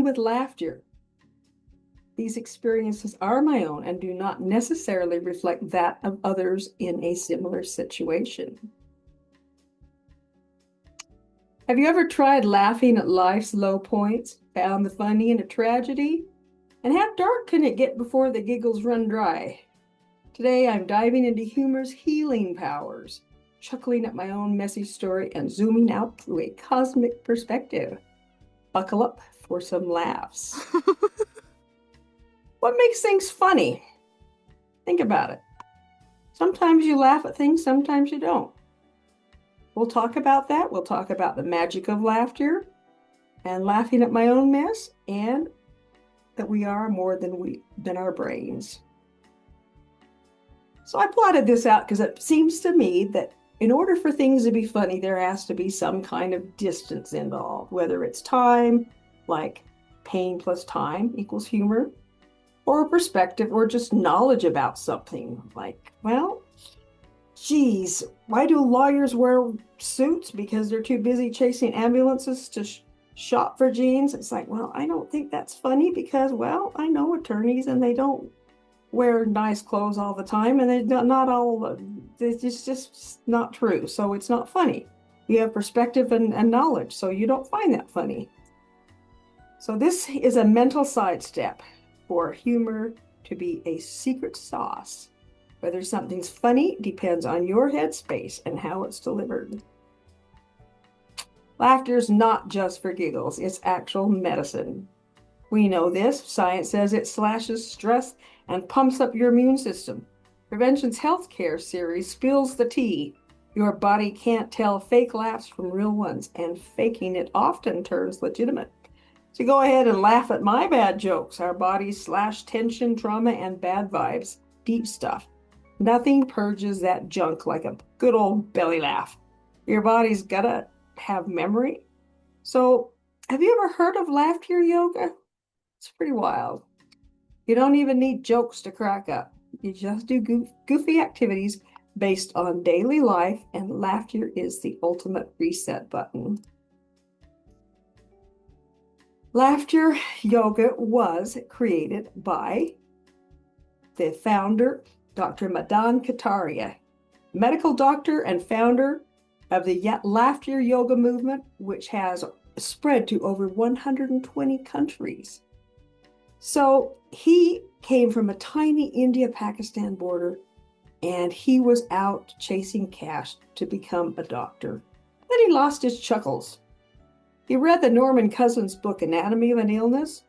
with laughter. These experiences are my own and do not necessarily reflect that of others in a similar situation. Have you ever tried laughing at life's low points, found the funny in a tragedy? And how dark can it get before the giggles run dry? Today, I'm diving into humor's healing powers, chuckling at my own messy story and zooming out through a cosmic perspective. Buckle up for some laughs. What makes things funny? Think about it. Sometimes you laugh at things, sometimes you don't. We'll talk about that. We'll talk about the magic of laughter and laughing at my own mess, and that we are more than our brains. So I plotted this out because it seems to me that in order for things to be funny, there has to be some kind of distance involved, whether it's time, like pain plus time equals humor, or a perspective, or just knowledge about something. Like, well, geez, why do lawyers wear suits? Because they're too busy chasing ambulances to shop for jeans. It's like, well, I don't think that's funny because, well, I know attorneys and they don't wear nice clothes all the time, and they're not all, it's just not true. So it's not funny. You have perspective and knowledge, so you don't find that funny. So this is a mental sidestep for humor to be a secret sauce. Whether something's funny depends on your headspace and how it's delivered. Laughter's not just for giggles, it's actual medicine. We know this. Science says it slashes stress and pumps up your immune system. Prevention's healthcare series spills the tea. Your body can't tell fake laughs from real ones, and faking it often turns legitimate. So go ahead and laugh at my bad jokes. Our bodies slash tension, trauma, and bad vibes, deep stuff. Nothing purges that junk like a good old belly laugh. Your body's gotta have memory. So have you ever heard of laughter yoga? It's pretty wild. You don't even need jokes to crack up. You just do goofy activities based on daily life, and laughter is the ultimate reset button. Laughter yoga was created by the founder, Dr. Madan Kataria, medical doctor and founder of the laughter yoga movement, which has spread to over 120 countries. So he came from a tiny India-Pakistan border, and he was out chasing cash to become a doctor. Then he lost his chuckles. He read the Norman Cousins book, Anatomy of an Illness,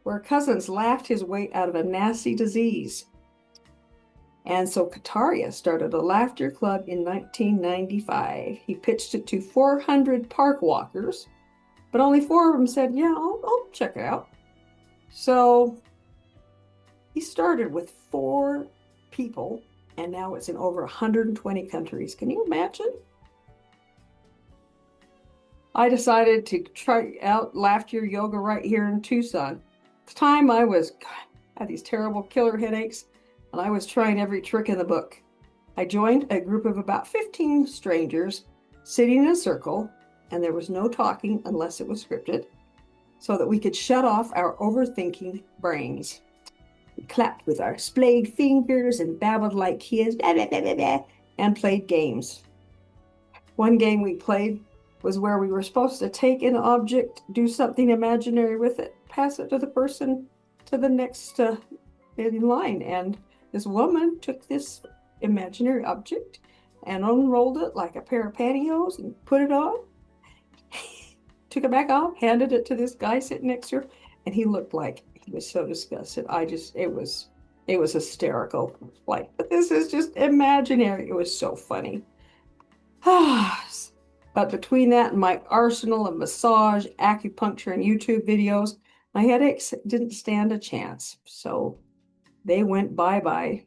where Cousins laughed his way out of a nasty disease. And so Kataria started a laughter club in 1995. He pitched it to 400 park walkers, but only 4 of them said, yeah, I'll check it out. So he started with 4 people, and now it's in over 120 countries. Can you imagine? I decided to try out laughter yoga right here in Tucson. At the time I had these terrible killer headaches, and I was trying every trick in the book. I joined a group of about 15 strangers sitting in a circle, and there was no talking unless it was scripted, so that we could shut off our overthinking brains. We clapped with our splayed fingers and babbled like kids, blah, blah, blah, blah, blah, and played games. One game we played was where we were supposed to take an object, do something imaginary with it, pass it to the person to the next in line. And this woman took this imaginary object and unrolled it like a pair of pantyhose and put it on, took it back off, handed it to this guy sitting next to her, and he looked like he was so disgusted. It was hysterical. Like, but this is just imaginary. It was so funny. But between that and my arsenal of massage, acupuncture, and YouTube videos, my headaches didn't stand a chance. So they went bye-bye.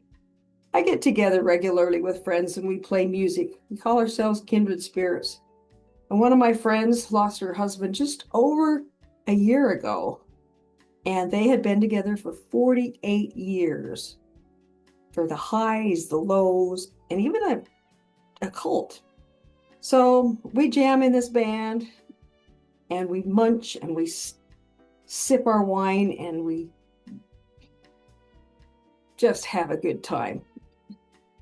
I get together regularly with friends and we play music. We call ourselves kindred spirits. And one of my friends lost her husband just over a year ago. And they had been together for 48 years. For the highs, the lows, and even a cult. So we jam in this band, and we munch, and we sip our wine and we just have a good time.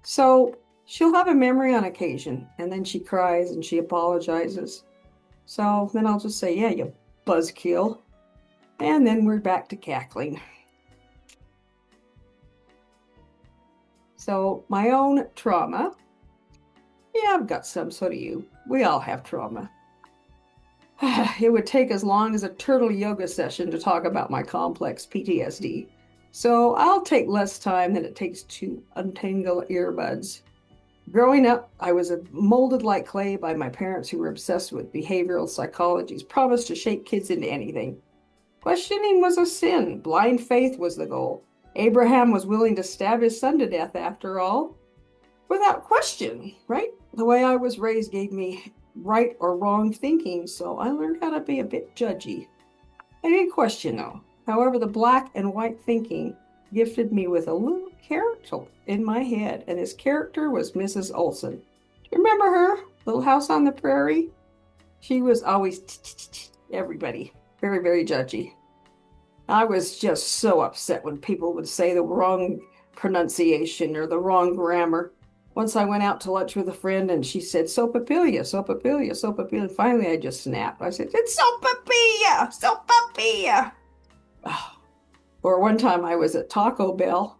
So she'll have a memory on occasion, and then she cries and she apologizes. So then I'll just say, yeah, you buzzkill. And then we're back to cackling. So my own trauma, yeah, I've got some, so do you. We all have trauma. It would take as long as a turtle yoga session to talk about my complex PTSD. So I'll take less time than it takes to untangle earbuds. Growing up, I was molded like clay by my parents who were obsessed with behavioral psychology's promise to shape kids into anything. Questioning was a sin. Blind faith was the goal. Abraham was willing to stab his son to death after all, without question, right? The way I was raised gave me right or wrong thinking, so I learned how to be a bit judgy. I didn't question though. However, the black and white thinking gifted me with a little character in my head, and his character was Mrs. Olson. Do you remember her? Little House on the Prairie? She was always everybody. Very, very judgy. I was just so upset when people would say the wrong pronunciation or the wrong grammar. Once I went out to lunch with a friend and she said, Sopapilia, Sopapilia, Sopapilia. Finally, I just snapped. I said, it's Sopapilia, Sopapilia. Oh. Or one time I was at Taco Bell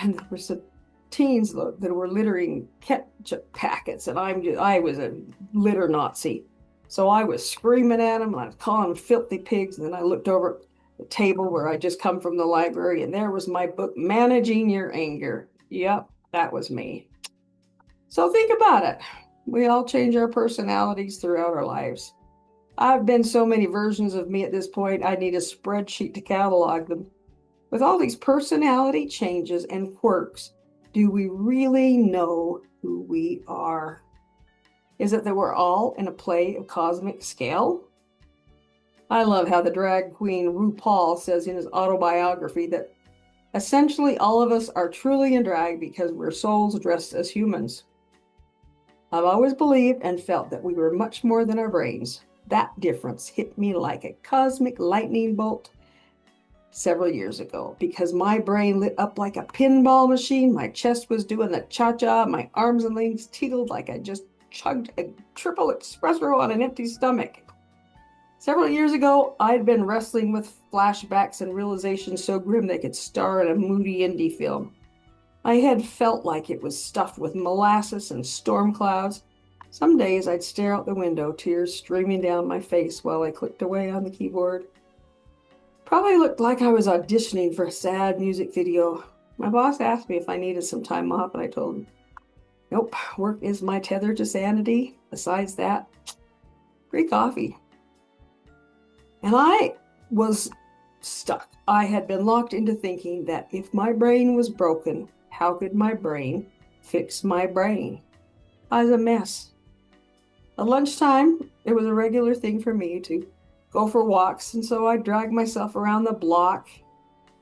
and there were some teens that were littering ketchup packets, and I was a litter Nazi. So I was screaming at them and I was calling them filthy pigs. And then I looked over at the table where I just come from the library, and there was my book, Managing Your Anger. Yep, that was me. So think about it. We all change our personalities throughout our lives. I've been so many versions of me at this point, I need a spreadsheet to catalog them. With all these personality changes and quirks, do we really know who we are? Is it that we're all in a play of cosmic scale? I love how the drag queen RuPaul says in his autobiography that essentially all of us are truly in drag because we're souls dressed as humans. I've always believed and felt that we were much more than our brains. That difference hit me like a cosmic lightning bolt several years ago, because my brain lit up like a pinball machine. My chest was doing the cha-cha. My arms and legs tingled like I just chugged a triple espresso on an empty stomach. Several years ago, I'd been wrestling with flashbacks and realizations so grim they could star in a moody indie film. I had felt like it was stuffed with molasses and storm clouds. Some days I'd stare out the window, tears streaming down my face while I clicked away on the keyboard. Probably looked like I was auditioning for a sad music video. My boss asked me if I needed some time off, and I told him, nope, work is my tether to sanity. Besides that, free coffee. And I was stuck. I had been locked into thinking that if my brain was broken, how could my brain fix my brain? I was a mess. At lunchtime, it was a regular thing for me to go for walks, and so I'd drag myself around the block,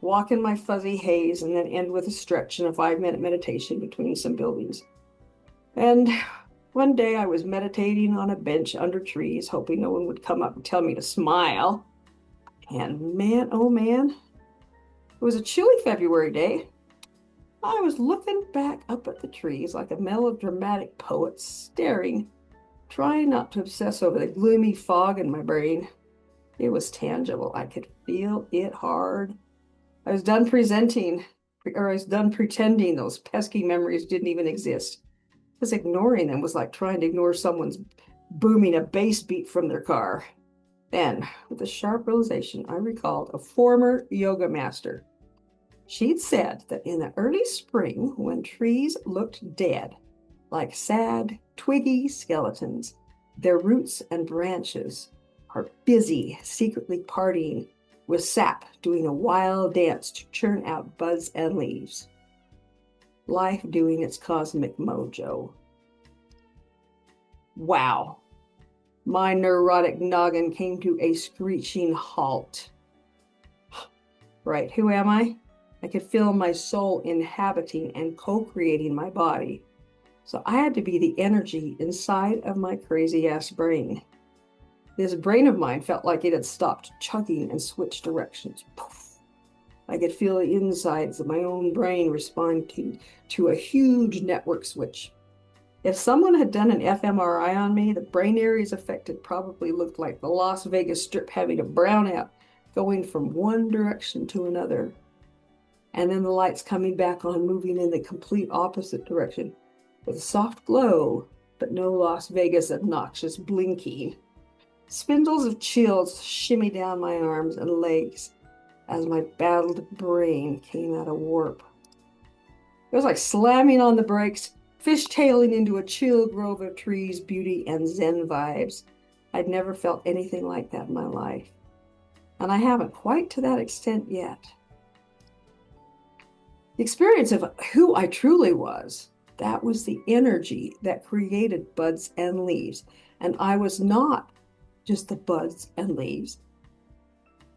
walk in my fuzzy haze, and then end with a stretch and a 5-minute meditation between some buildings. And one day I was meditating on a bench under trees, hoping no one would come up and tell me to smile. And man, oh man, it was a chilly February day. I was looking back up at the trees like a melodramatic poet, staring, trying not to obsess over the gloomy fog in my brain. It was tangible. I could feel it hard. I was done pretending those pesky memories didn't even exist. Because ignoring them was like trying to ignore someone's booming a bass beat from their car. Then, with a sharp realization, I recalled a former yoga master. She'd said that in the early spring, when trees looked dead, like sad, twiggy skeletons, their roots and branches are busy, secretly partying with sap, doing a wild dance to churn out buds and leaves. Life doing its cosmic mojo. Wow. My neurotic noggin came to a screeching halt. Right, who am I? I could feel my soul inhabiting and co-creating my body. So I had to be the energy inside of my crazy-ass brain. This brain of mine felt like it had stopped chugging and switched directions. Poof. I could feel the insides of my own brain responding to a huge network switch. If someone had done an fMRI on me, the brain areas affected probably looked like the Las Vegas Strip having a brownout, going from one direction to another. And then the lights coming back on, moving in the complete opposite direction, with a soft glow, but no Las Vegas obnoxious blinking. Spindles of chills shimmy down my arms and legs as my battled brain came out of warp. It was like slamming on the brakes, fishtailing into a chill grove of trees, beauty, and Zen vibes. I'd never felt anything like that in my life. And I haven't quite to that extent yet. The experience of who I truly was, that was the energy that created buds and leaves. And I was not just the buds and leaves,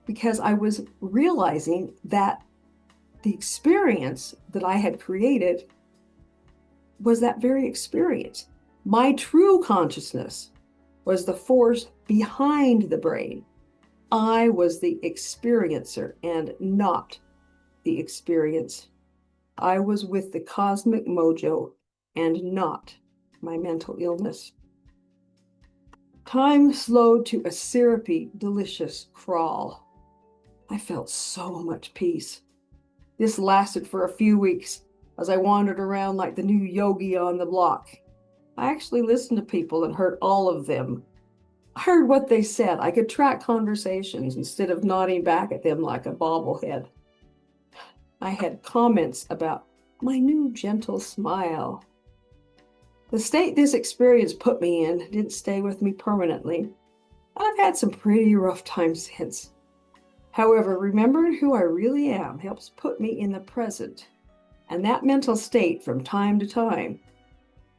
because I was realizing that the experience that I had created was that very experience. My true consciousness was the force behind the brain. I was the experiencer and not the experience. I was with the cosmic mojo and not my mental illness. Time slowed to a syrupy, delicious crawl. I felt so much peace. This lasted for a few weeks as I wandered around like the new yogi on the block. I actually listened to people and heard all of them. I heard what they said. I could track conversations instead of nodding back at them like a bobblehead. I had comments about my new gentle smile. The state this experience put me in didn't stay with me permanently. I've had some pretty rough times since. However, remembering who I really am helps put me in the present and that mental state from time to time.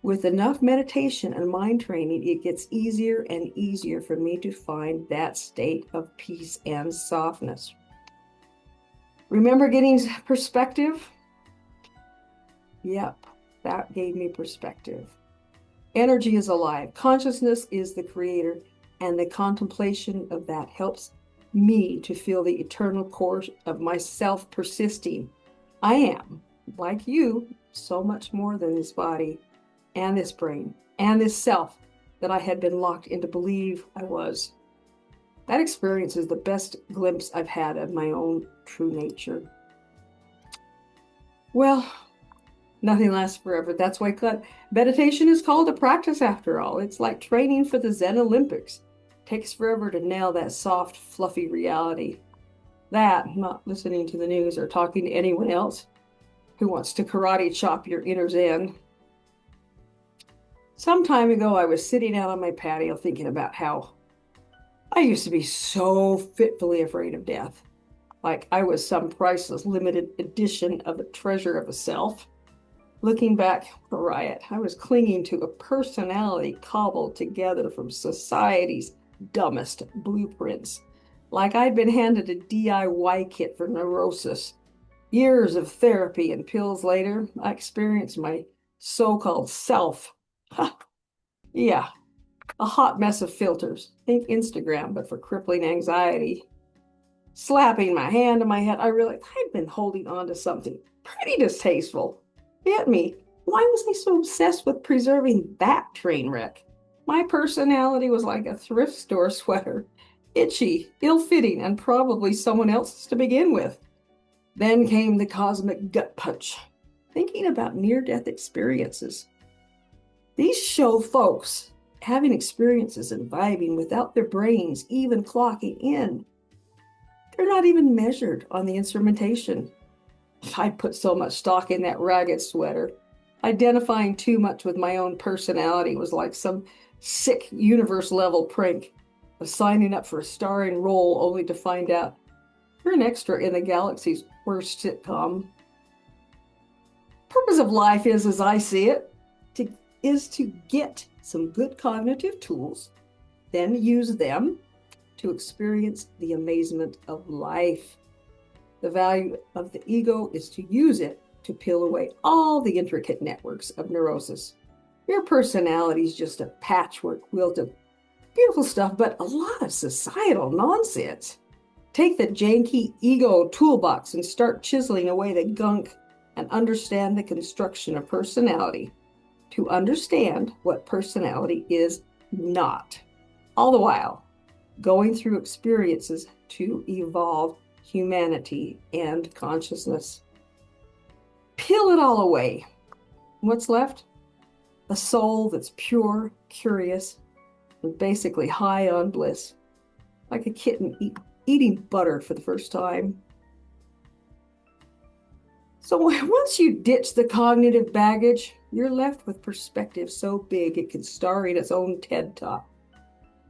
With enough meditation and mind training, it gets easier and easier for me to find that state of peace and softness. Remember getting perspective? Yep, that gave me perspective. Energy is alive. Consciousness is the creator, and the contemplation of that helps me to feel the eternal course of myself persisting. I am, like you, so much more than this body and this brain and this self that I had been locked into believe I was. That experience is the best glimpse I've had of my own true nature. Well, nothing lasts forever. That's why meditation is called a practice after all. It's like training for the Zen Olympics. It takes forever to nail that soft, fluffy reality. That, not listening to the news or talking to anyone else who wants to karate chop your inner Zen. Some time ago, I was sitting out on my patio thinking about how I used to be so fitfully afraid of death. Like I was some priceless limited edition of a treasure of a self. Looking back, a riot. I was clinging to a personality cobbled together from society's dumbest blueprints. Like I'd been handed a DIY kit for neurosis. Years of therapy and pills later, I experienced my so-called self. Yeah, a hot mess of filters. Think Instagram, but for crippling anxiety. Slapping my hand on my head, I realized I'd been holding on to something pretty distasteful. Hit me. Why was I so obsessed with preserving that train wreck? My personality was like a thrift store sweater. Itchy, ill-fitting, and probably someone else's to begin with. Then came the cosmic gut punch. Thinking about near-death experiences. These show folks having experiences and vibing without their brains even clocking in. They're not even measured on the instrumentation. I put so much stock in that ragged sweater. Identifying too much with my own personality was like some sick universe-level prank of signing up for a starring role only to find out you're an extra in the galaxy's worst sitcom. Purpose of life is, as I see it, to get some good cognitive tools, then use them to experience the amazement of life. The value of the ego is to use it to peel away all the intricate networks of neurosis. Your personality is just a patchwork quilt of Beautiful stuff, but a lot of societal nonsense. Take the janky ego toolbox and start chiseling away the gunk and understand the construction of personality to understand what personality is not. All the while, going through experiences to evolve humanity and consciousness. Peel it all away. What's left? A soul that's pure, curious, and basically high on bliss, like a kitten eating butter for the first time. So once you ditch the cognitive baggage, you're left with perspective so big it can star in its own TED Talk.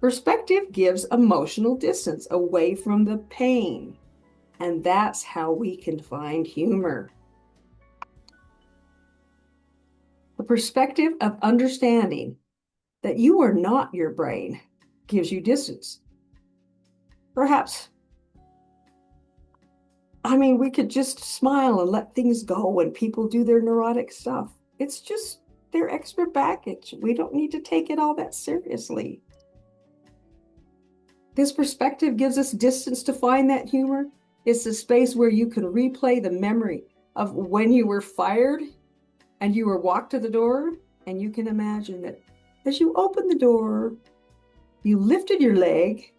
Perspective gives emotional distance away from the pain, and that's how we can find humor. The perspective of understanding that you are not your brain gives you distance. Perhaps, we could just smile and let things go when people do their neurotic stuff. It's just their extra baggage. We don't need to take it all that seriously. This perspective gives us distance to find that humor. It's the space where you can replay the memory of when you were fired and you were walked to the door, and you can imagine that as you opened the door, you lifted your leg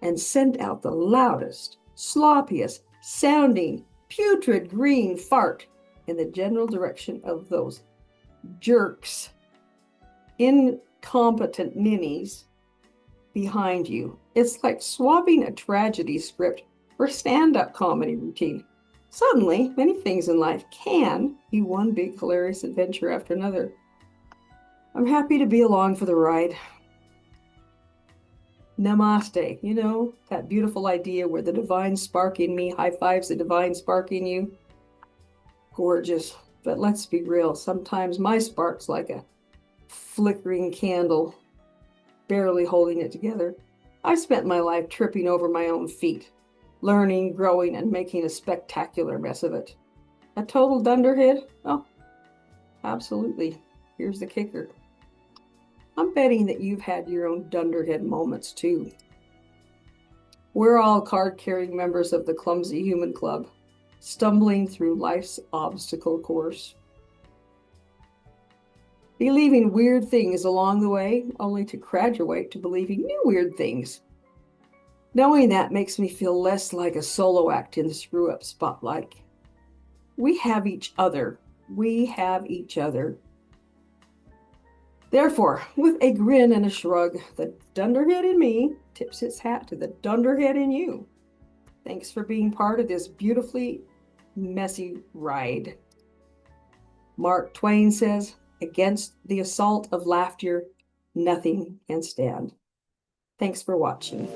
and sent out the loudest, sloppiest sounding, putrid green fart in the general direction of those jerks, incompetent ninnies behind you. It's like swapping a tragedy script for a stand-up comedy routine. Suddenly, many things in life can be one big hilarious adventure after another. I'm happy to be along for the ride. Namaste. That beautiful idea where the divine spark in me high fives the divine spark in you. Gorgeous. But let's be real. Sometimes my spark's like a flickering candle, barely holding it together. I spent my life tripping over my own feet, learning, growing, and making a spectacular mess of it. A total dunderhead? Oh, absolutely. Here's the kicker. I'm betting that you've had your own dunderhead moments too. We're all card-carrying members of the Clumsy Human Club, stumbling through life's obstacle course, believing weird things along the way, only to graduate to believing new weird things. Knowing that makes me feel less like a solo act in the screw-up spotlight. We have each other. We have each other. Therefore, with a grin and a shrug, the dunderhead in me tips its hat to the dunderhead in you. Thanks for being part of this beautifully messy ride. Mark Twain says, "Against the assault of laughter, nothing can stand." Thanks for watching.